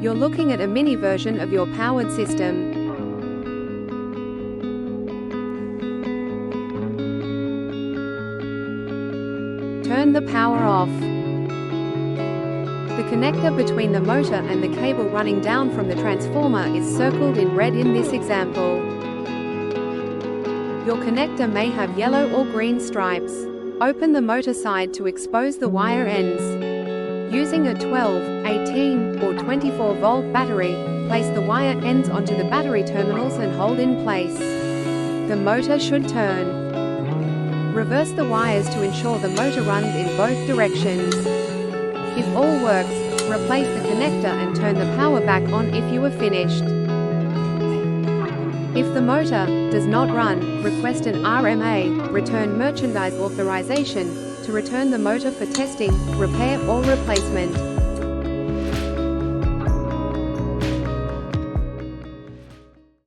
You're looking at a mini version of your powered system. Turn the power off. The connector between the motor and the cable running down from the transformer is circled in red in this example. Your connector may have yellow or green stripes. Open the motor side to expose the wire ends. Using a 12, 18, or 24-volt battery, place the wire ends onto the battery terminals and hold in place. The motor should turn. Reverse the wires to ensure the motor runs in both directions. If all works, replace the connector and turn the power back on if you are finished. If the motor does not run, request an RMA, Return Merchandise Authorization, to return the motor for testing, repair or replacement.